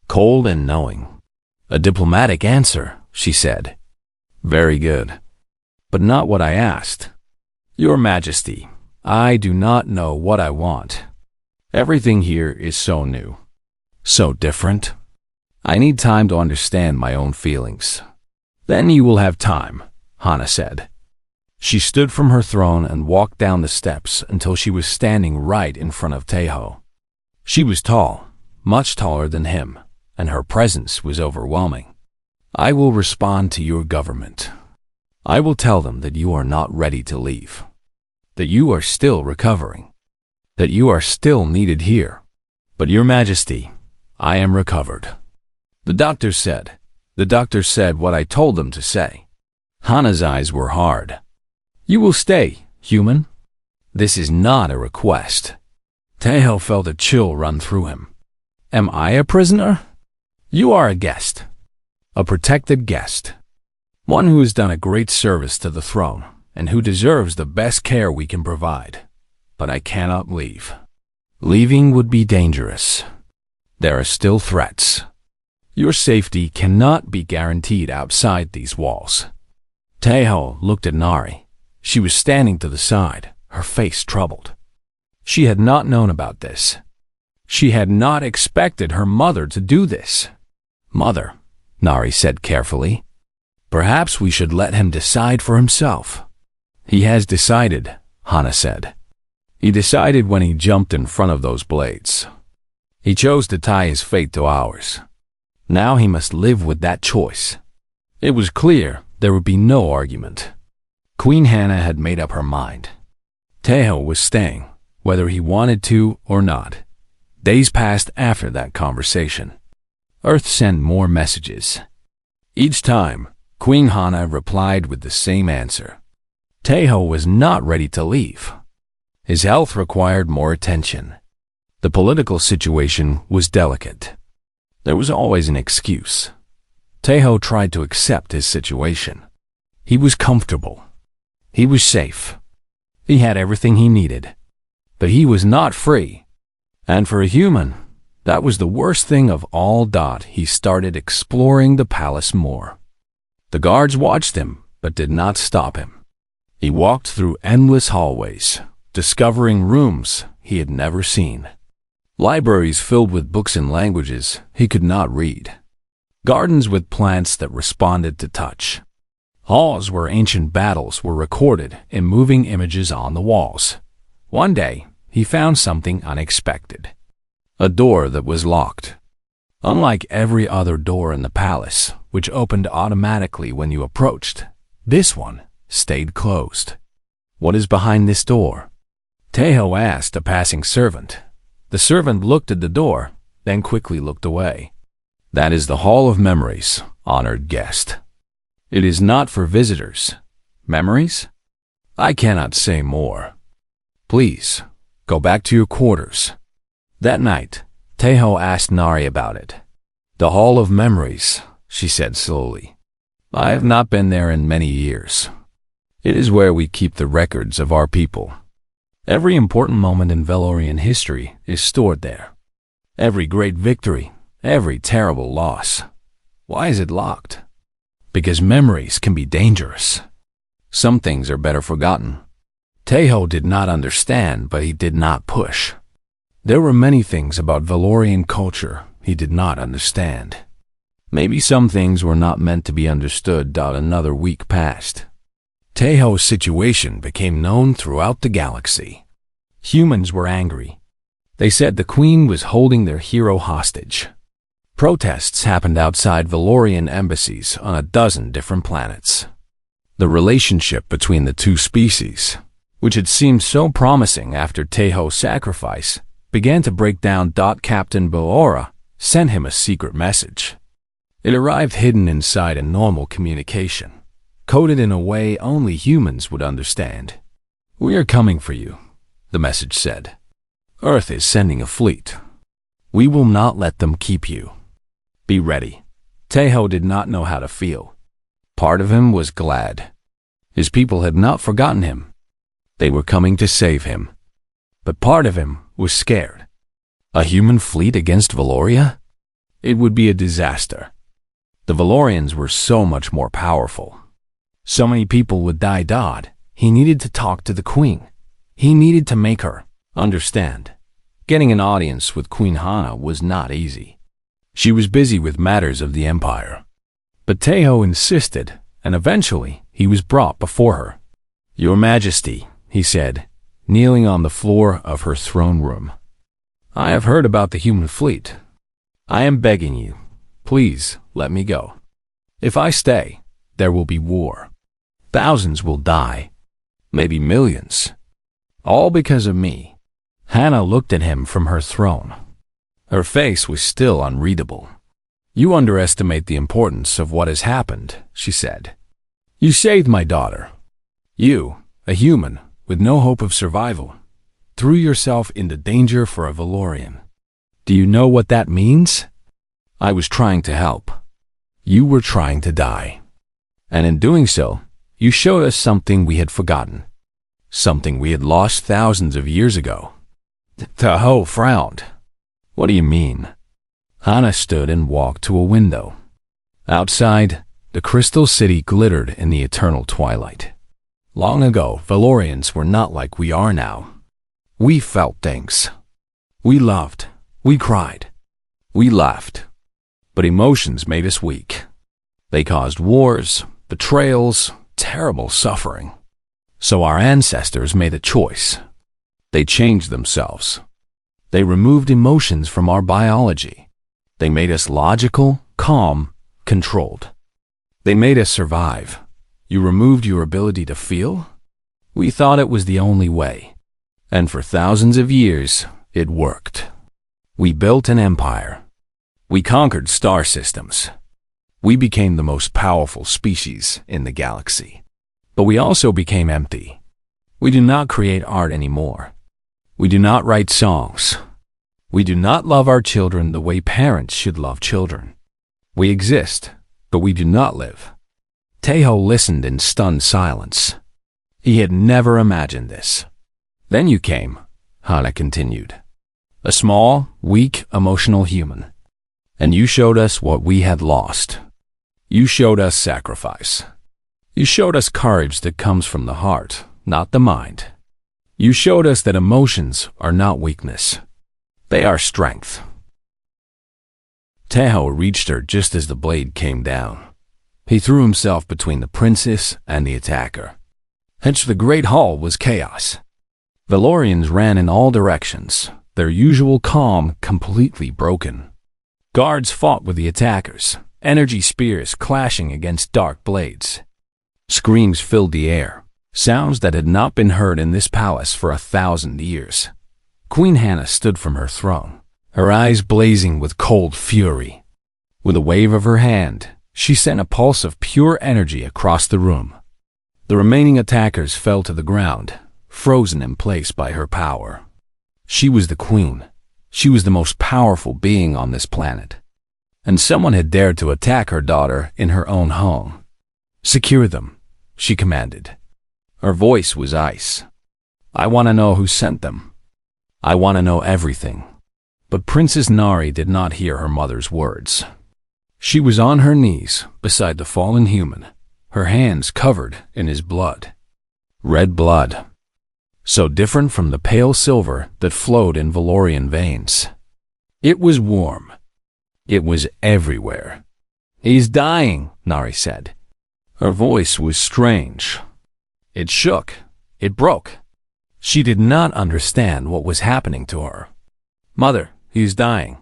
Cold and knowing. "A diplomatic answer," she said. "Very good. But not what I asked. Your Majesty, I do not know what I want. Everything here is so new. So different. I need time to understand my own feelings." "Then you will have time," Hannah said. She stood from her throne and walked down the steps until she was standing right in front of Taeho. She was tall, much taller than him, and her presence was overwhelming. "I will respond to your government. I will tell them that you are not ready to leave, that you are still recovering, that you are still needed here. But Your Majesty, I am recovered." The doctor said what I told them to say. Hannah's eyes were hard. "You will stay, human. This is not a request." Taeho felt a chill run through him. "Am I a prisoner?" "You are a guest. A protected guest. One who has done a great service to the throne and who deserves the best care we can provide. But I cannot leave. Leaving would be dangerous. There are still threats. Your safety cannot be guaranteed outside these walls." Taeho looked at Nari. She was standing to the side, her face troubled. She had not known about this. She had not expected her mother to do this. "Mother," Nari said carefully, "perhaps we should let him decide for himself." "He has decided," Hannah said. "He decided when he jumped in front of those blades. He chose to tie his fate to ours. Now he must live with that choice." It was clear there would be no argument. Queen Hannah had made up her mind. Taeho was staying, whether he wanted to or not. Days passed after that conversation. Earth sent more messages. Each time, Queen Hannah replied with the same answer. Taeho was not ready to leave. His health required more attention. The political situation was delicate. There was always an excuse. Taeho tried to accept his situation. He was comfortable. He was safe. He had everything he needed. But he was not free. And for a human, that was the worst thing of all. He started exploring the palace more. The guards watched him, but did not stop him. He walked through endless hallways, discovering rooms he had never seen. Libraries filled with books in languages he could not read. Gardens with plants that responded to touch. Halls where ancient battles were recorded in moving images on the walls. One day, he found something unexpected. A door that was locked. Unlike every other door in the palace, which opened automatically when you approached, this one stayed closed. "What is behind this door?" Taeho asked a passing servant. The servant looked at the door, then quickly looked away. "That is the Hall of Memories, honored guest. It is not for visitors." "Memories?" I cannot say more. Please, go back to your quarters. That night, Tejo asked Nari about it. The Hall of Memories, she said slowly. I have not been there in many years. It is where we keep the records of our people. Every important moment in Valorian history is stored there. Every great victory, every terrible loss. Why is it locked? Because memories can be dangerous. Some things are better forgotten. Tejo did not understand, but he did not push. There were many things about Valorian culture he did not understand. Maybe some things were not meant to be understood. Another week passed. Tejo's situation became known throughout the galaxy. Humans were angry. They said the Queen was holding their hero hostage. Protests happened outside Valorian embassies on a dozen different planets. The relationship between the two species, which had seemed so promising after Tejo's sacrifice, began to break down. Captain Boora sent him a secret message. It arrived hidden inside a normal communication, coded in a way only humans would understand. We are coming for you, the message said. Earth is sending a fleet. We will not let them keep you. Be ready. Tejo did not know how to feel. Part of him was glad. His people had not forgotten him. They were coming to save him. But part of him was scared. A human fleet against Valoria? It would be a disaster. The Valorians were so much more powerful. So many people would die. He needed to talk to the Queen. He needed to make her understand. Getting an audience with Queen Hana was not easy. She was busy with matters of the Empire. But Tejo insisted, and eventually he was brought before her. Your Majesty, he said, kneeling on the floor of her throne room. I have heard about the human fleet. I am begging you, please let me go. If I stay, there will be war. Thousands will die, maybe millions. All because of me. Hana looked at him from her throne. Her face was still unreadable. You underestimate the importance of what has happened, she said. You saved my daughter. You, a human with no hope of survival, threw yourself into danger for a Valorian. Do you know what that means? I was trying to help. You were trying to die. And in doing so, you showed us something we had forgotten. Something we had lost thousands of years ago. Tejo frowned. What do you mean? Hana stood and walked to a window. Outside, the crystal city glittered in the eternal twilight. Long ago, Valorians were not like we are now. We felt things. We loved. We cried. We laughed. But emotions made us weak. They caused wars, betrayals, terrible suffering. So our ancestors made a choice. They changed themselves. They removed emotions from our biology. They made us logical, calm, controlled. They made us survive. You removed your ability to feel? We thought it was the only way. And for thousands of years, it worked. We built an empire. We conquered star systems. We became the most powerful species in the galaxy. But we also became empty. We do not create art anymore. We do not write songs. We do not love our children the way parents should love children. We exist, but we do not live. Tejo listened in stunned silence. He had never imagined this. Then you came, Hana continued. A small, weak, emotional human. And you showed us what we had lost. You showed us sacrifice. You showed us courage that comes from the heart, not the mind. You showed us that emotions are not weakness. They are strength. Tejo reached her just as the blade came down. He threw himself between the princess and the attacker. Hence the great hall was chaos. Valorians ran in all directions, their usual calm completely broken. Guards fought with the attackers, energy spears clashing against dark blades. Screams filled the air, sounds that had not been heard in this palace for 1,000 years. Queen Hana stood from her throne, her eyes blazing with cold fury. With a wave of her hand, she sent a pulse of pure energy across the room. The remaining attackers fell to the ground, frozen in place by her power. She was the queen. She was the most powerful being on this planet. And someone had dared to attack her daughter in her own home. "Secure them," she commanded. Her voice was ice. "I want to know who sent them. I want to know everything." But Princess Nari did not hear her mother's words. She was on her knees beside the fallen human, her hands covered in his blood. Red blood, so different from the pale silver that flowed in Valorian veins. It was warm. It was everywhere. "He's dying," Nari said. Her voice was strange. It shook. It broke. She did not understand what was happening to her. "Mother, he's dying."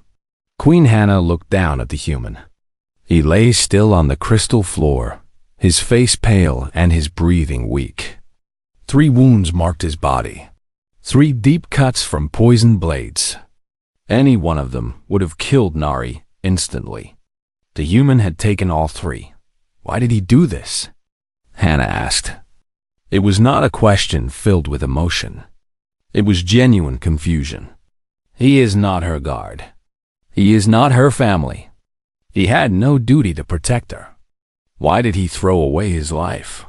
Queen Hannah looked down at the human. He lay still on the crystal floor, his face pale and his breathing weak. 3 wounds marked his body. 3 deep cuts from poisoned blades. Any one of them would have killed Nari instantly. The human had taken all 3. Why did he do this? Hannah asked. It was not a question filled with emotion. It was genuine confusion. He is not her guard. He is not her family. He had no duty to protect her. Why did he throw away his life?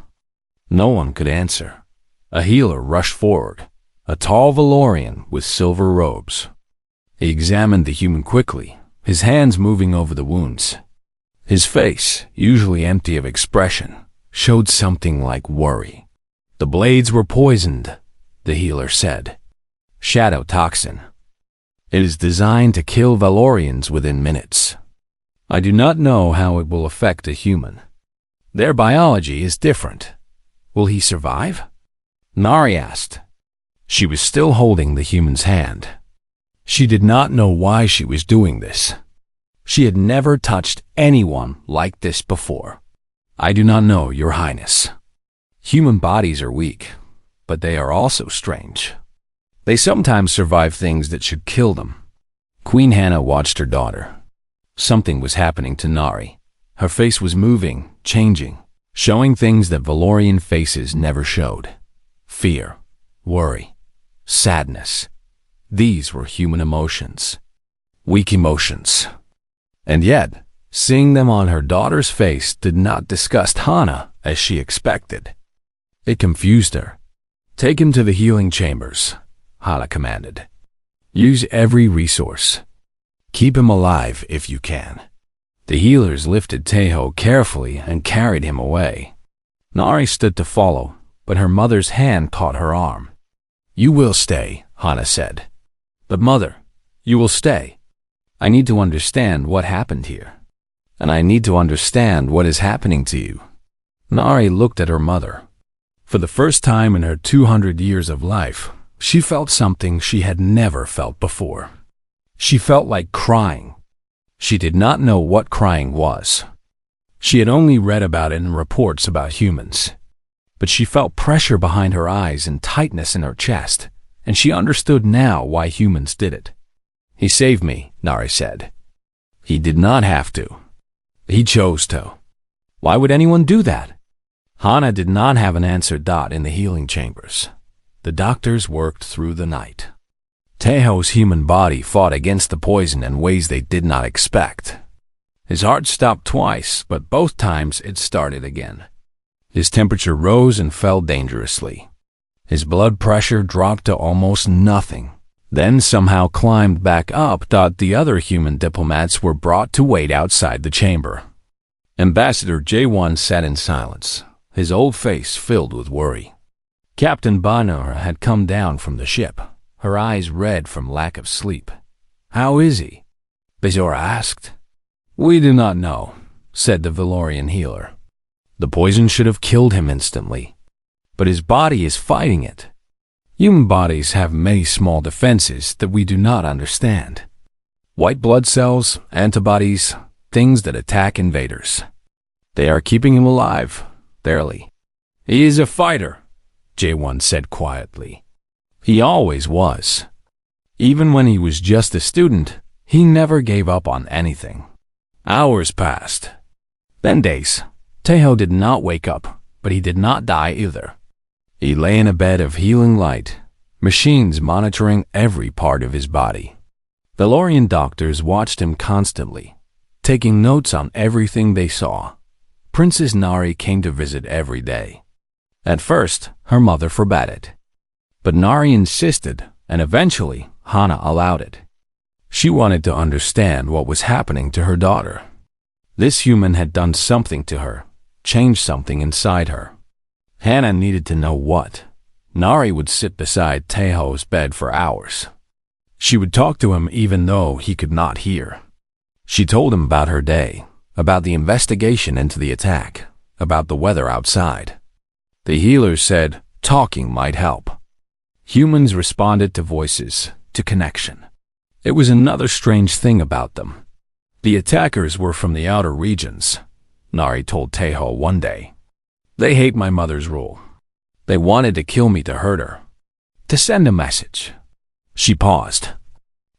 No one could answer. A healer rushed forward, a tall Valorian with silver robes. He examined the human quickly, his hands moving over the wounds. His face, usually empty of expression, showed something like worry. "The blades were poisoned," the healer said. "Shadow toxin. It is designed to kill Valorians within minutes. I do not know how it will affect a human. Their biology is different. Will he survive?" Nari asked. She was still holding the human's hand. She did not know why she was doing this. She had never touched anyone like this before. "I do not know, Your Highness. Human bodies are weak, but they are also strange. They sometimes survive things that should kill them." Queen Hannah watched her daughter. Something was happening to Nari. Her face was moving, changing, showing things that Valorian faces never showed. Fear, worry, sadness. These were human emotions. Weak emotions. And yet, seeing them on her daughter's face did not disgust Hannah as she expected. It confused her. "Take him to the healing chambers," Hannah commanded. "Use every resource. Keep him alive if you can." The healers lifted Tejo carefully and carried him away. Nari stood to follow, but her mother's hand caught her arm. "You will stay," Hannah said. "But mother, you will stay. I need to understand what happened here. And I need to understand what is happening to you." Nari looked at her mother. For the first time in her 200 years of life, she felt something she had never felt before. She felt like crying. She did not know what crying was. She had only read about it in reports about humans. But she felt pressure behind her eyes and tightness in her chest, and she understood now why humans did it. "He saved me," Nari said. "He did not have to. He chose to. Why would anyone do that?" Hannah did not have an answer. In the healing chambers, the doctors worked through the night. Tejo's human body fought against the poison in ways they did not expect. His heart stopped twice, but both times it started again. His temperature rose and fell dangerously. His blood pressure dropped to almost nothing, then somehow climbed back up. The other human diplomats were brought to wait outside the chamber. Ambassador J1 sat in silence, his old face filled with worry. Captain Banner had come down from the ship, her eyes red from lack of sleep. "How is he?" Bezora asked. "We do not know," said the Valorian healer. "The poison should have killed him instantly, but his body is fighting it. Human bodies have many small defenses that we do not understand. White blood cells, antibodies, things that attack invaders. They are keeping him alive, barely." "He is a fighter," J1 said quietly. "He always was. Even when he was just a student, he never gave up on anything." Hours passed. Then days. Tejo did not wake up, but he did not die either. He lay in a bed of healing light, machines monitoring every part of his body. Valorian doctors watched him constantly, taking notes on everything they saw. Princess Nari came to visit every day. At first, her mother forbade it. But Nari insisted, and eventually, Hana allowed it. She wanted to understand what was happening to her daughter. This human had done something to her, changed something inside her. Hana needed to know what. Nari would sit beside Teiho's bed for hours. She would talk to him even though he could not hear. She told him about her day, about the investigation into the attack, about the weather outside. The healers said talking might help. Humans responded to voices, to connection. It was another strange thing about them. The attackers were from the outer regions, Nari told Teiho one day. They hate my mother's rule. They wanted to kill me to hurt her, to send a message. She paused.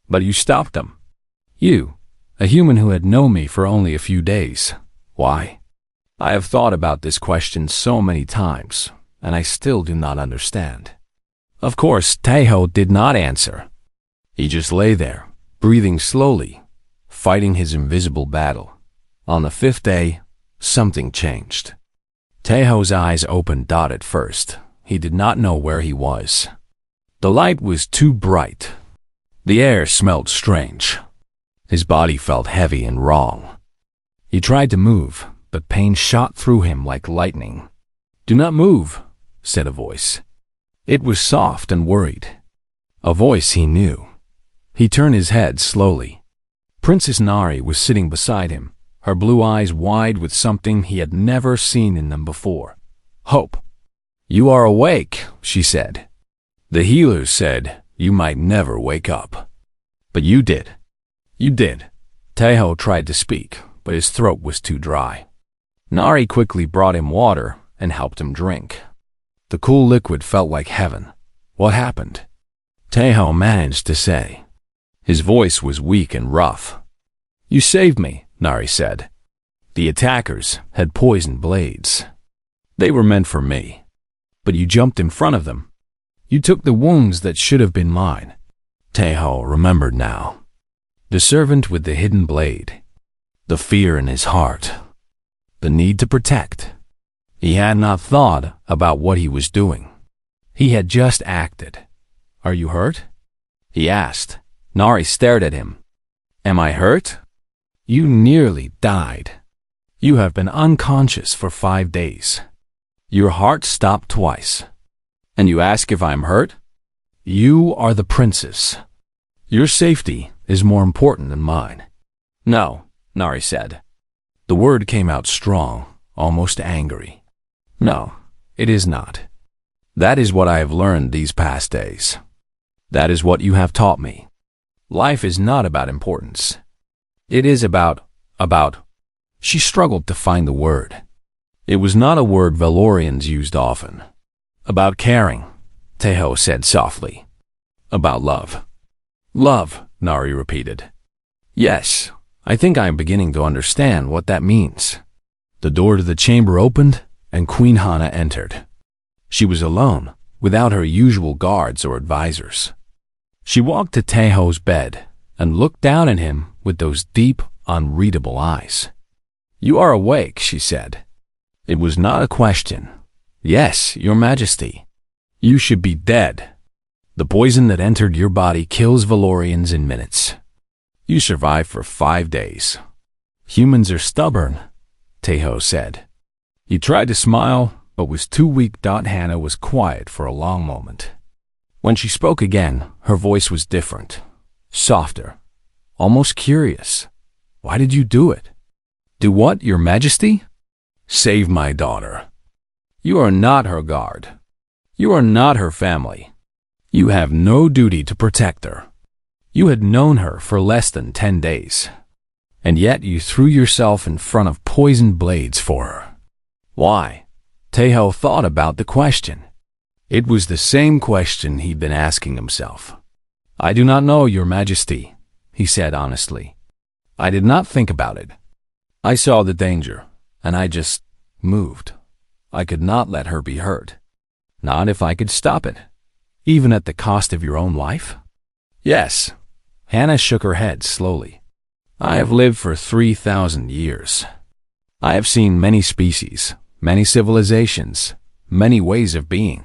But you stopped them. You, a human who had known me for only a few days. Why? I have thought about this question so many times, and I still do not understand. Of course, Teiho did not answer. He just lay there, breathing slowly, fighting his invisible battle. On the 5th day, something changed. Teiho's eyes opened at first. He did not know where he was. The light was too bright. The air smelled strange. His body felt heavy and wrong. He tried to move, but pain shot through him like lightning. "Do not move," said a voice. It was soft and worried. A voice he knew. He turned his head slowly. Princess Nari was sitting beside him, her blue eyes wide with something he had never seen in them before. Hope. "You are awake," she said. "The healers said you might never wake up. But you did. You did." Teiho tried to speak, but his throat was too dry. Nari quickly brought him water and helped him drink. The cool liquid felt like heaven. What happened? Teiho managed to say. His voice was weak and rough. "You saved me," Nari said. "The attackers had poisoned blades. They were meant for me. But you jumped in front of them. You took the wounds that should have been mine." Teiho remembered now. The servant with the hidden blade. The fear in his heart. The need to protect. He had not thought about what he was doing. He had just acted. "Are you hurt?" he asked. Nari stared at him. "Am I hurt? You nearly died. You have been unconscious for 5 days. Your heart stopped twice. And you ask if I'm hurt? You are the princess. Your safety is more important than mine." "No," Nari said. The word came out strong, almost angry. "No, it is not. That is what I have learned these past days. That is what you have taught me. Life is not about importance. It is about. She struggled to find the word. It was not a word Valorians used often. "About caring," Teiho said softly. "About love." "Love," Nari repeated. "Yes, I think I am beginning to understand what that means." The door to the chamber opened, and Queen Hana entered. She was alone, without her usual guards or advisors. She walked to Teiho's bed and looked down at him with those deep, unreadable eyes. "You are awake," she said. It was not a question. "Yes, Your Majesty. You should be dead. The poison that entered your body kills Valorians in minutes. You survived for 5 days. Humans are stubborn," Teiho said. He tried to smile, but was too weak. Hana was quiet for a long moment. When she spoke again, her voice was different, softer, almost curious. "Why did you do it?" "Do what, Your Majesty?" "Save my daughter. You are not her guard. You are not her family. You have no duty to protect her. You had known her for less than 10 days, and yet you threw yourself in front of poisoned blades for her. Why?" Teiho thought about the question. It was the same question he'd been asking himself. "I do not know, Your Majesty," he said honestly. "I did not think about it. I saw the danger, and I just moved. I could not let her be hurt. Not if I could stop it. Even at the cost of your own life? Yes. Hannah shook her head slowly. I have lived for 3,000 years. I have seen many species, many civilizations, many ways of being.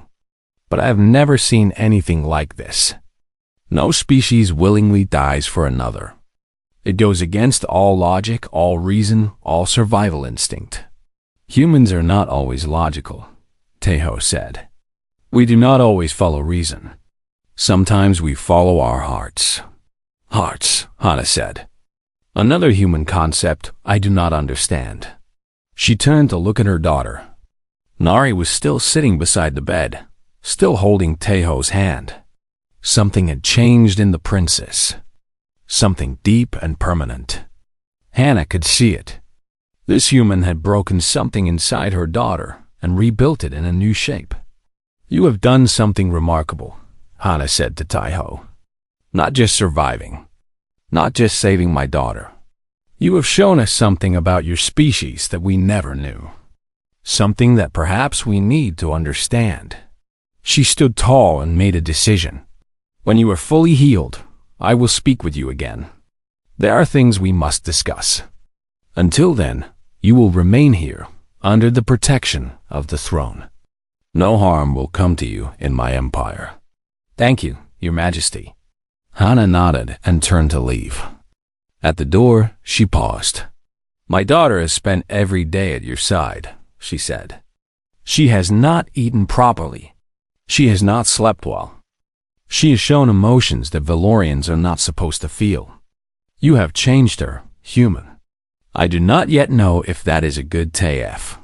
But I have never seen anything like this. No species willingly dies for another. It goes against all logic, all reason, all survival instinct. Humans are not always logical, Tejo said. We do not always follow reason. Sometimes we follow our hearts. Hearts, Hannah said. Another human concept I do not understand. She turned to look at her daughter. Nari was still sitting beside the bed, still holding Tejo's hand. Something had changed in the princess. Something deep and permanent. Hannah could see it. This human had broken something inside her daughter and rebuilt it in a new shape. You have done something remarkable, Hannah said to Tejo. Not just surviving. Not just saving my daughter. You have shown us something about your species that we never knew. Something that perhaps we need to understand. She stood tall and made a decision. When you are fully healed, I will speak with you again. There are things we must discuss. Until then, you will remain here, under the protection of the throne. No harm will come to you in my empire. Thank you, Your Majesty. Hannah nodded and turned to leave. At the door, she paused. My daughter has spent every day at your side, she said. She has not eaten properly. She has not slept well. She has shown emotions that Valorians are not supposed to feel. You have changed her, human. I do not yet know if that is a good TF.